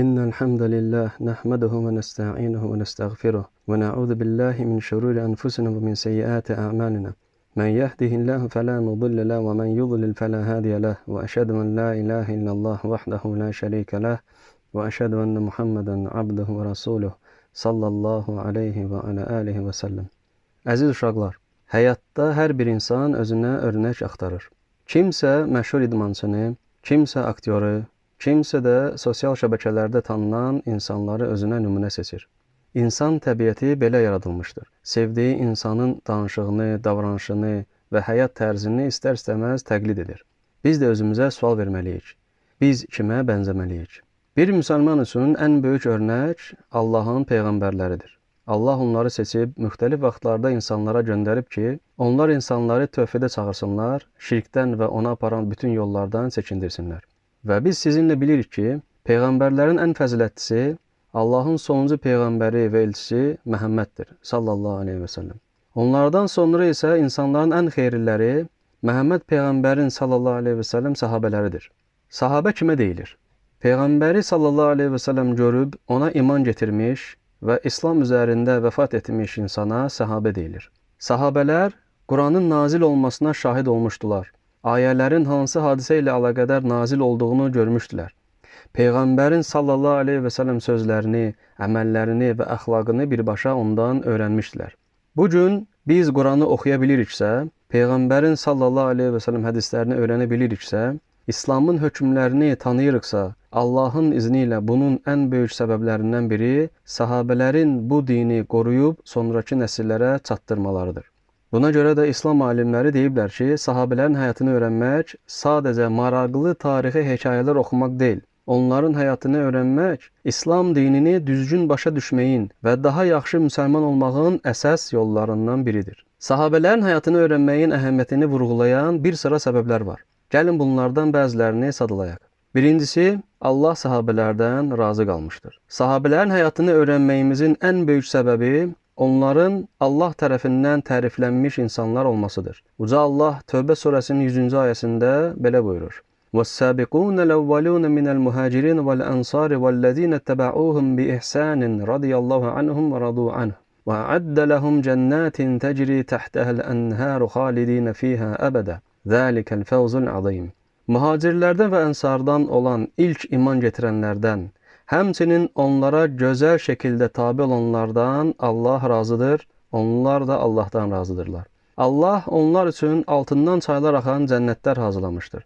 إن الحمد لله نحمده ونستعينه ونستغفره ونعوذ بالله من شرور أنفسنا ومن سيئات أعمالنا من يهده الله فلا مضل له ومن يضلل فلا هادي له وأشهد أن لا إله إلا الله وحده لا شريك له وأشهد أن محمدا عبده ورسوله sallallahu aleyhi və alə alihi və səlləm. Əziz uşaqlar, həyatda hər bir insan özünə örnək axtarır. Kimsə məşhur idmançını, kimsə aktyoru, kimsə də sosial şəbəkələrdə tanınan insanları özünə nümunə seçir. İnsan təbiəti belə yaradılmışdır. Sevdiyi insanın danışığını, davranışını və həyat tərzini istər-istəməz təqlid edir. Biz də özümüzə sual verməliyik. Biz kimə bənzəməliyik? Bir müsəlman üçün ən böyük örnək Allahın peyğəmbərləridir. Allah onları seçib, müxtəlif vaxtlarda insanlara göndərib ki, onlar insanları tövhədə çağırsınlar, şirkdən və ona aparan bütün yollardan çəkindirsinlər. Və biz sizinlə bilirik ki, peyğəmbərlərin ən fəzilətlisi Allahın sonuncu peyğəmbəri və elçisi Məhəmməddir, sallallahu aleyhi və səlləm. Onlardan sonra isə insanların ən xeyirliləri Məhəmməd peyğəmbərin sallallahu aleyhi və səlləm sahabələridir. Sahabə kimə deyilir? Peyğəmbəri sallallahu aleyhi və səlləm görüb, ona iman getirmiş və İslam üzərində vəfat etmiş insana sahabə deyilir. Sahabələr Quranın nazil olmasına şahid olmuşdular. Ayələrin hansı hadisə ilə əlaqədar nazil olduğunu görmüşdülər. Peyğəmbərin sallallahu aleyhi və səlləm sözlərini, əməllərini və əxlaqını birbaşa ondan öyrənmişdilər. Bugün biz Quranı oxuya biliriksə, Peyğəmbərin sallallahu aleyhi və səlləm hədislərini öyrənə biliriksə, İslamın hökmlərini tanıyırıqsa, Allahın izni ilə bunun ən böyük səbəblərindən biri sahabələrin bu dini qoruyub sonraki nəsillərə çatdırmalarıdır. Buna görə də İslam alimləri deyiblər ki, sahabələrin həyatını öyrənmək sadəcə maraqlı tarixi hekayələr oxumaq deyil. Onların həyatını öyrənmək İslam dinini düzgün başa düşməyin və daha yaxşı müsəlman olmağın əsas yollarından biridir. Sahabələrin həyatını öyrənməyin əhəmiyyətini vurğulayan bir sıra səbəblər var. Gəlin bunlardan bəzilərini sadalayaq. Birincisi, Allah sahabələrdən razı qalmışdır. Sahabələrin həyatını öyrənməyimizin ən böyük səbəbi onların Allah tərəfindən təriflənmiş insanlar olmasıdır. Uca Allah Tövbə surəsinin 100-cü ayəsində belə buyurur. وَالسَّابِقُونَ الْأَوَّلُونَ مِنَ الْمُهَاجِرِينَ وَالْأَنصَارِ وَالَّذِينَ اتَّبَعُوهُمْ بِإِحْسَانٍ رَضِيَ اللَّهُ عَنْهُمْ وَرَضُوا عَنْهُ وَأَعَدَّ لَهُمْ جَنَّاتٍ تَجْرِي تَحْتَهَا الْأَنْهَارُ خَالِدِينَ فِيهَا أَبَدًا ذَلِكَ الْفَوْزُ الْعَظِيمُ. Mühacirlərdən və ənsardan olan ilk iman getirənlərdən, həmçinin onlara gözəl şəkildə tabe olanlardan Allah razıdır, onlar da Allahdan razıdırlar. Allah onlar üçün altından çaylar axan cənnətlər hazırlamışdır.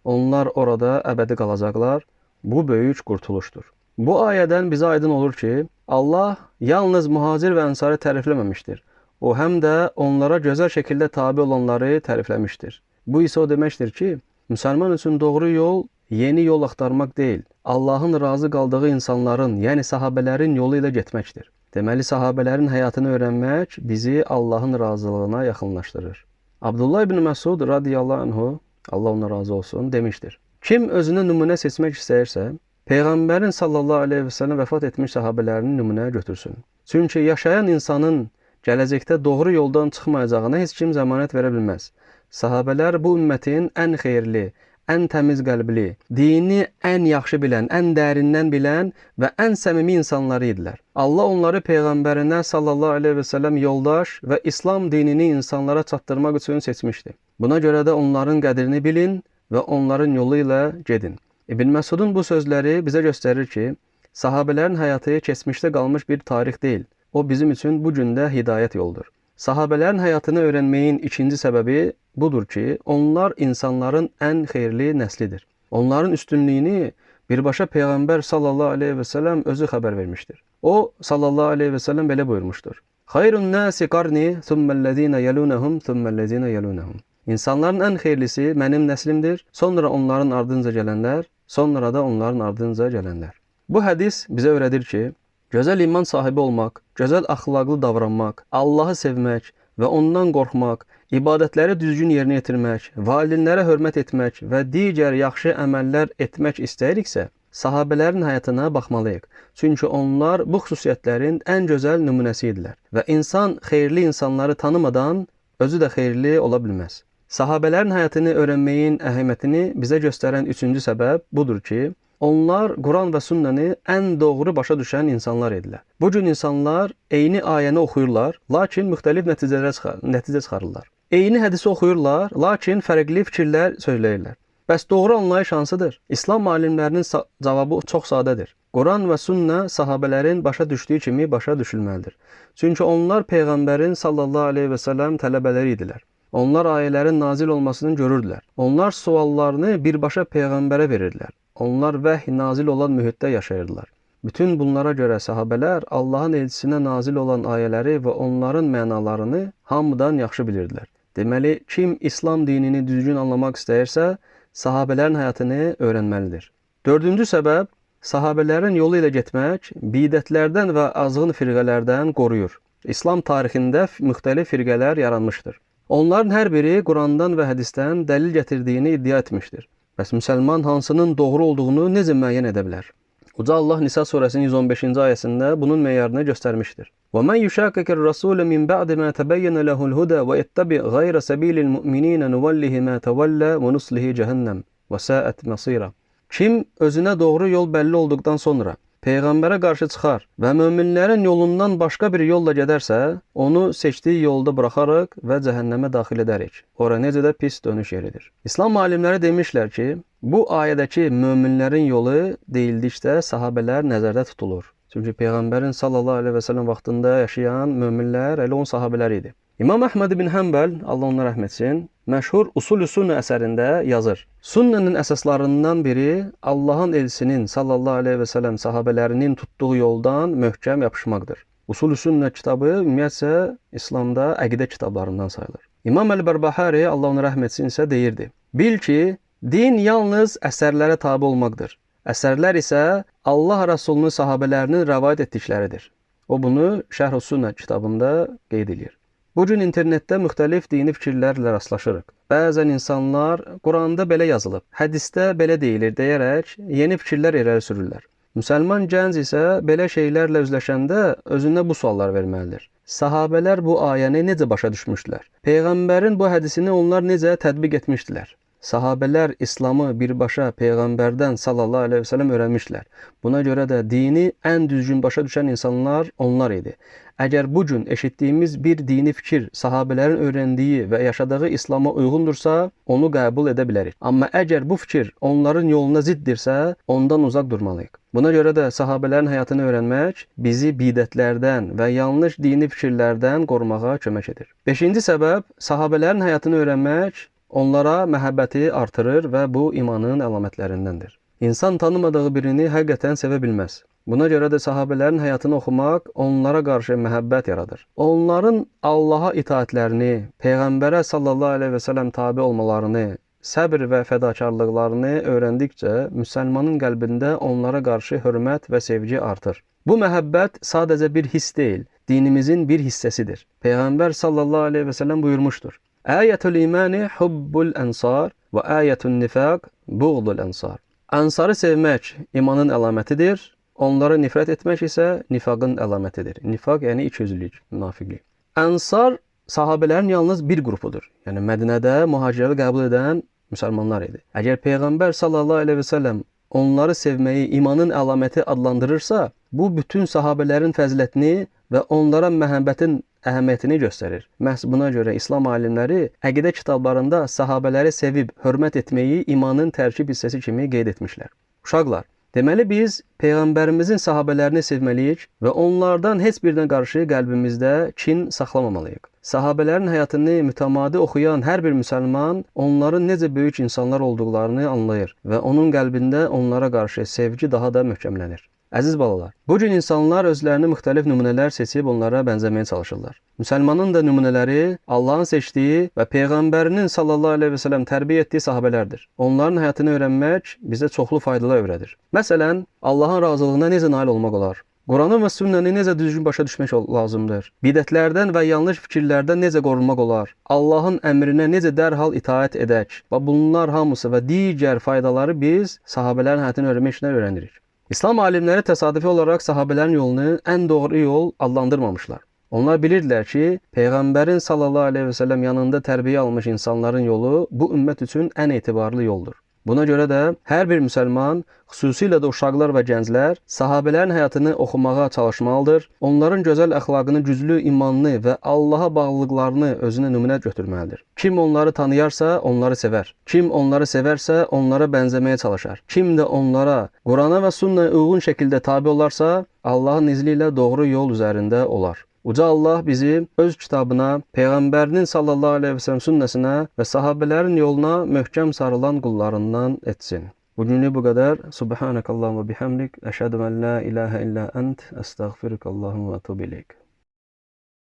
Onlar orada əbədi qalacaqlar. Bu böyük qurtuluşdur. Bu ayədən bizə aydın olur ki, Allah yalnız mühacir və ənsarı tərifləməmişdir. O həm də onlara gözəl şəkildə tabe olanları tərifləmişdir. Bu isə o deməkdir ki, müsəlman üçün doğru yol yeni yol axtarmaq deyil, Allahın razı qaldığı insanların, yəni sahabələrin yolu ilə getməkdir. Deməli, sahabələrin həyatını öyrənmək bizi Allahın razılığına yaxınlaşdırır. Abdullah ibn Məsud radiyallahu anhu, Allah ona razı olsun, demişdir. Kim özünə nümunə seçmək istəyirsə, Peyğəmbərin sallallahu aleyhi və səlləm vəfat etmiş sahabələrinin nümunə götürsün. Çünki yaşayan insanın gələcəkdə doğru yoldan çıxmayacağına heç kim zəmanət verə bilməz. Sahabələr bu ümmətin ən xeyirli, ən təmiz qəlbli, dini ən yaxşı bilən, ən dərindən bilən və ən səmimi insanları idilər. Allah onları Peyğəmbərinə sallallahu aleyhi və səlləm yoldaş və İslam dinini insanlara çatdırmaq üçün seçmişdi. Buna görə də onların qədrini bilin və onların yolu ilə gedin. İbn Məsudun bu sözləri bizə göstərir ki, sahabələrin həyatı keçmişdə qalmış bir tarix deyil. O bizim üçün bu gündə hidayət yoldur. Sahabələrin həyatını öyrənməyin ikinci səbəbi budur ki, onlar insanların ən xeyirli nəslidir. Onların üstünlüyünü birbaşa Peyğəmbər sallallahu aleyhi və səlləm özü xəbər vermişdir. O, sallallahu aleyhi və səlləm belə buyurmuşdur. Xayrun nəsi qarni, thumməl-ləzīnə yəlunəhum, thumməl-ləzīnə yəlunəhum. İnsanların ən xeyirlisi mənim nəslimdir, sonra onların ardınca gələnlər, sonra da onların ardınca gələnlər. Bu hədis bizə öyrədir ki, gözəl iman sahibi olmaq, gözəl əxlaqlı davranmaq, Allahı sevmək və ondan qorxmaq, ibadətləri düzgün yerinə yetirmək, valideynlərə hörmət etmək və digər yaxşı əməllər etmək istəyiriksə, sahabələrin həyatına baxmalıyıq. Çünki onlar bu xüsusiyyətlərin ən gözəl nümunəsi idilər. Və insan xeyirli insanları tanımadan özü də xeyirli ola bilməz. Sahabələrin həyatını öyrənməyin əhəmiyyətini bizə göstərən üçüncü səbəb budur ki, Onlar Quran və sünnəni ən doğru başa düşən insanlar idilər. Bu cür insanlar eyni ayəni oxuyurlar, lakin müxtəlif nəticə çıxarırlar. Eyni hədisi oxuyurlar, lakin fərqli fikirlər söyləyirlər. Bəs doğru anlayış hansıdır? İslam alimlərinin cavabı çox sadədir. Quran və sünnə sahabələrin başa düşdüyü kimi başa düşülməlidir. Çünki onlar Peyğəmbərin sallallahu aleyhi və səlləm tələbələri idilər. Onlar ayələrin nazil olmasını görürdülər. Onlar suallarını birbaşa Peyğəmbərə verirdilər. Onlar vəhy nazil olan mühitdə yaşayırdılar. Bütün bunlara görə sahabələr Allahın elçisinə nazil olan ayələri və onların mənalarını hamıdan yaxşı bilirdilər. Deməli, kim İslam dinini düzgün anlamaq istəyirsə, sahabələrin həyatını öyrənməlidir. Dördüncü səbəb, sahabələrin yolu ilə getmək bidətlərdən və azğın firqələrdən qoruyur. İslam tarixində müxtəlif firqələr yaranmışdır. Onların hər biri Qurandan və hədisdən dəlil gətirdiyini iddia etmişdir. Bəs müsəlman hansının doğru olduğunu necə müəyyən edə bilər? Uca Allah Nisa surəsinin 115-ci ayəsində bunun meyarını göstərmişdir. وَمَنْ يُشَاقِقِ الرَّسُولَ مِنْ بَعْدِ مَا تَبَيَّنَ لَهُ الْهُدَى وَيَتَّبِعْ غَيْرَ سَبِيلِ الْمُؤْمِنِينَ نُوَلِّهِ مَا تَوَلَّى وَنُصْلِهِ جَهَنَّمَ وَسَاءَتْ مَصِيرًا. Kim özünə doğru yol bəlli olduqdan sonra Peyğəmbərə qarşı çıxar və möminlərin yolundan başqa bir yolla gedərsə, onu seçdiyi yolda buraxarıq və cəhənnəmə daxil edərik. Ora necə də pis dönüş yeridir. İslam alimləri demişlər ki, bu ayədəki möminlərin yolu deyildikdə sahabələr nəzərdə tutulur. Çünki Peyğəmbərin sallallahu aleyhi və səlləm vaxtında yaşayan möminlər elə onun sahabələri idi. İmam Əhməd ibn Həmbəl, Allah ona rəhm etsin, məşhur Usul-ü Sünnə əsərində yazır. Sünnənin əsaslarından biri Allahın elçisinin sallallahu aleyhi və səlləm sahabələrinin tutduğu yoldan möhkəm yapışmaqdır. Usul-ü Sünnə kitabı ümumiyyətcə İslamda əqidə kitablarından sayılır. İmam Əl-Bərbahari, Allah ona rəhm etsin isə deyirdi. Bil ki, din yalnız əsərlərə tabi olmaqdır. Əsərlər isə Allah Rəsulunun sahabələrinin rəvayət etdikləridir. O bunu Şərh-ü Sünnə kitabında qeyd edir. Bu gün internetdə müxtəlif dini fikirlərlə rastlaşırıq. Bəzən insanlar Quranda belə yazılıb, hədisdə belə deyilir deyərək yeni fikirlər irəli sürürlər. Müsəlman gənc isə belə şeylərlə üzləşəndə özünə bu suallar verməlidir. Sahabələr bu ayəni necə başa düşmüşdülər? Peyğəmbərin bu hədisini onlar necə tətbiq etmişdilər? Sahabələr İslamı birbaşa Peyğəmbərdən sallallahu aleyhi və səlləm öyrənmişdilər. Buna görə də dini ən düzgün başa düşən insanlar onlar idi. Əgər bu gün eşitdiyimiz bir dini fikir sahabələrin öyrəndiyi və yaşadığı İslama uyğundursa, onu qəbul edə bilərik. Amma əgər bu fikir onların yoluna ziddirsə, ondan uzaq durmalıyıq. Buna görə də sahabələrin həyatını öyrənmək bizi bidətlərdən və yanlış dini fikirlərdən qorumağa kömək edir. Beşinci səbəb, sahabələrin həyatını öyrənmək onlara məhəbbəti artırır və bu imanın əlamətlərindəndir. İnsan tanımadığı birini həqiqətən sevə bilməz. Buna görə də sahabələrin həyatını oxumaq onlara qarşı məhəbbət yaradır. Onların Allaha itaətlərini, Peyğəmbərə sallallahu aleyhi və səlləm tabi olmalarını, səbr və fədakarlıqlarını öyrəndikcə müsəlmanın qəlbində onlara qarşı hörmət və sevgi artır. Bu məhəbbət sadəcə bir hiss deyil, dinimizin bir hissəsidir. Peyğəmbər sallallahu aleyhi və səlləm buyurmuşdur. Əyətül imani hubbul ənsar və əyətün nifaq buğdul ənsar. Ənsarı sevmək imanın əlamətidir. Onlara nifrət etmək isə nifaqın əlamətidir. Nifaq yəni ikiyüzlülük, münafiqlik. Ənsar sahabələrin yalnız bir qrupudur. Yəni Mədinədə mühacirləri qəbul edən müsəlmanlar idi. Əgər Peyğəmbər sallallahu aleyhi və səlləm onları sevməyi imanın əlaməti adlandırırsa, bu bütün sahabələrin fəzilətini və onlara məhəbbətin əhəmiyyətini göstərir. Məhz buna görə İslam alimləri əqidə kitablarında sahabələri sevib hörmət etməyi imanın tərkib hissəsi kimi qeyd etmişlər. Uşaqlar, deməli biz Peyğəmbərimizin sahabələrini sevməliyik və onlardan heç birinə qarşı qəlbimizdə kin saxlamamalıyıq. Sahabələrin həyatını mütəmadi oxuyan hər bir müsəlman onların necə böyük insanlar olduqlarını anlayır və onun qəlbində onlara qarşı sevgi daha da möhkəmlənir. Əziz balalar, bu gün insanlar özlərini müxtəlif nümunələr seçib onlara bənzəməyə çalışırlar. Müsəlmanın da nümunələri Allahın seçdiyi və Peyğəmbərinin sallallahu aleyhi və səlləm tərbiyə etdiyi sahabələrdir. Onların həyatını öyrənmək bizə çoxlu faydalar öyrədir. Məsələn, Allahın razılığına necə nail olmaq olar? Quranı və sünnəni necə düzgün başa düşmək lazımdır? Bidətlərdən və yanlış fikirlərdən necə qorunmaq olar? Allahın əmrinə necə dərhal itaət edək? Və bunlar hamısı və digər faydaları biz sahabələrin həyatını öyrənməklə öyrənirik. İslam alimləri təsadüfi olaraq sahabələrin yolunu ən doğru yol adlandırmamışlar. Onlar bilirdilər ki, Peyğəmbərin sallallahu aleyhi və səlləm yanında tərbiyə almış insanların yolu bu ümmət üçün ən etibarlı yoldur. Buna görə də hər bir müsəlman, xüsusilə də uşaqlar və gənclər sahabələrin həyatını oxumağa çalışmalıdır. Onların gözəl əxlaqını, güclü imanını və Allaha bağlılıqlarını özünə nümunə götürməlidir. Kim onları tanıyarsa, onları sevər. Kim onları sevərsə, onlara bənzəməyə çalışar. Kim də onlara Qurana və sünnəyə uyğun şəkildə tabe olarsa, Allahın izni ilə doğru yol üzərində olar. Uca Allah bizi öz kitabına, Peyğəmbərinin sallallahu aleyhi və səlləm sünnəsinə və sahabələrin yoluna möhkəm sarılan qullarından etsin. Bugünlük bu qədər. Subhanakallahumma bihamdik. Əşhədu en la ilahe illa ent. Estağfirukallahu və etûbü ileyk.